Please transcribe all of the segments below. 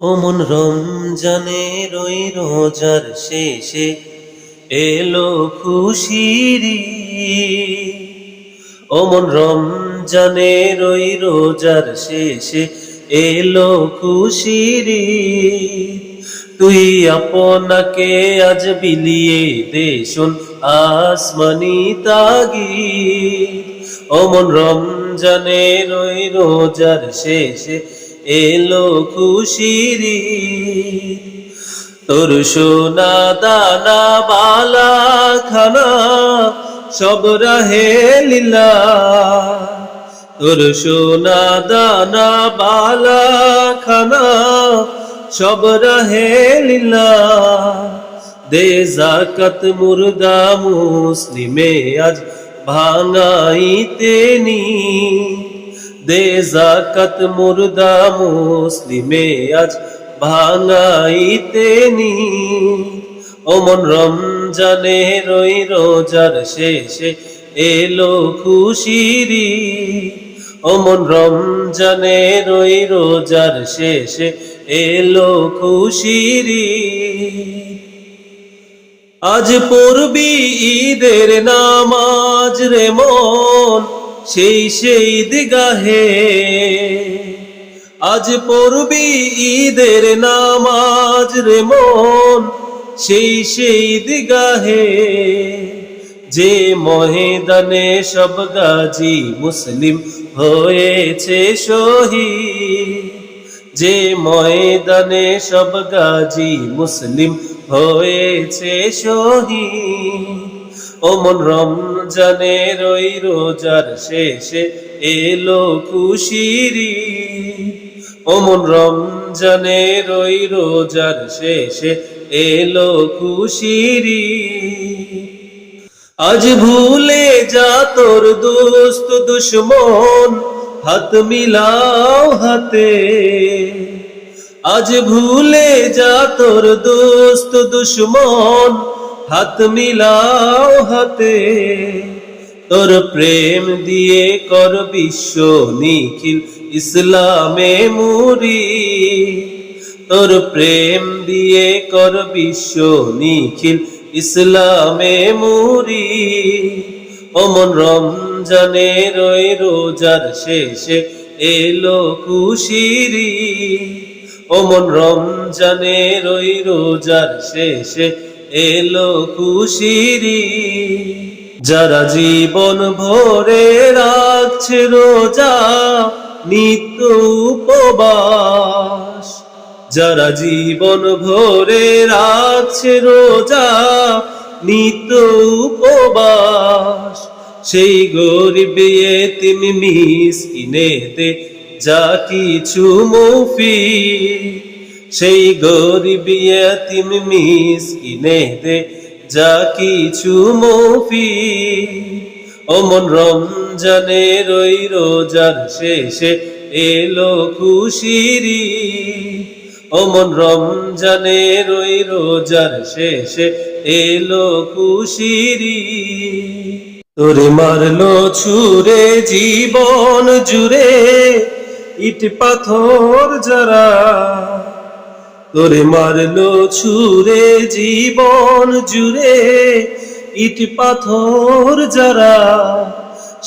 ওমন রমজানের ওই রোজার শেষে এলো খুশির ঈদ। ওমন রমজানের ওই রোজার শেষে এলো খুশির ঈদ। তুই আপনাকে আজ বিলিয়ে দে শোন আসমানি তাগিদ। ওমন রমজানের ওই রোজার শেষে এলো খুশির ঈদ। তোর সোনা দানা বালা খানা সব রাহে লীলা, তোর সোনা দানা বালা খানা সব রাহে লীলা। দে যাকাত মুর্দা মুসলিমে আজ ভাঙাইতে নি, দে যাকাত মুর্দা মুসলিমে আজ ভাঙাইতে নি। ওমন রমজানের ওই রোজার শেষে এলো খুশির ঈদ। ওমন রমজানের ওই রোজার শেষে এলো খুশির ঈদ। আজ পড়বি ঈদের নামাজ রে মন সেই ঈদগাহে, আজ পড়বি ঈদের নামাজ রে মন সেই ঈদগাহে। যে ময়দানে সব গাজী মুসলিম হয়েছে শহীদ, যে ময়দানে সব গাজী মুসলিম হয়েছে শহীদ। ওমন রমজানের ওই রোজার শেষে এলো খুশির ঈদ। ওমন রমজানের ওই রোজার শেষে এলো খুশির ঈদ। আজ ভুলে যা তোর দোস্ত দুশ্মন হাত মিলাও হাতে, আজ ভুলে যা তোর দোস্ত দুশ্মন হাত মিলাও হাতে। তোর প্রেম দিয়ে কর বিশ্ব নিখিল ইসলামে মুরি, তোর প্রেম দিয়ে কর বিশ্ব নিখিল ইসলামে মুরি। ওমন রমজানের ওই রোজার শেষে এলো খুশির ঈদ। ওমন রমজানের ওই রোজার শেষে এলো খুশির ঈদ। যারা জীবন ভরে রাখছে রোজা নিত্য উপবাস, যারা জীবন ভরে রাখছে রোজা নিত্য উপবাস। সেই গরিব এতিম মিসকিনেতে যা কিছু মুফিদ, সেই গরিব এতিম মিসকিনেতে যা কিছু মুফিদ। ওমন রমজানের ওই রোজার শেষে এলো খুশির ঈদ। ওমন রমজানের ওই রোজার শেষে এলো খুশির ঈদ। তোরে মারলো ছুরে জীবন জুড়ে ইট পাথর যারা, তোরে মারলো ছুরে জীবন জুড়ে ইট পাথর যারা।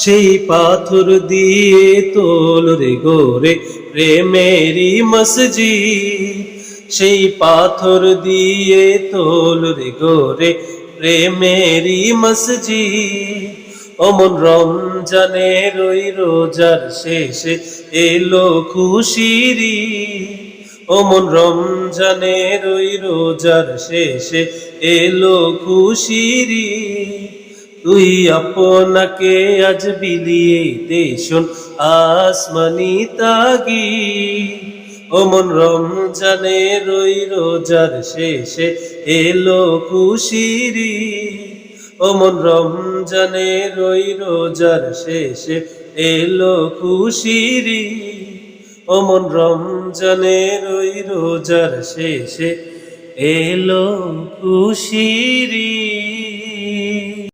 সেই পাথর দিয়ে তোল রে গোরে প্রেমেরি মসজিদ, সেই পাথর দিয়ে তোল রে গোরে প্রেমেরি মসজিদ। ওমন রমজানের ওই রোজার শেষে এলো খুশির ঈদ। ওমন রমজানের ওই রোজার শেষে এলো খুশির ঈদ। তুই আপনাকে আজ বিলিয়ে দে শোন আসমানি তাগিদ। ওমন রমজানের ওই রোজার শেষে এলো খুশির ঈদ। ওমন রমজানের ওই রোজার শেষে এলো খুশির ঈদ। ওমন রমজানের ওই রোজার শেষে এলো খুশির ঈদ।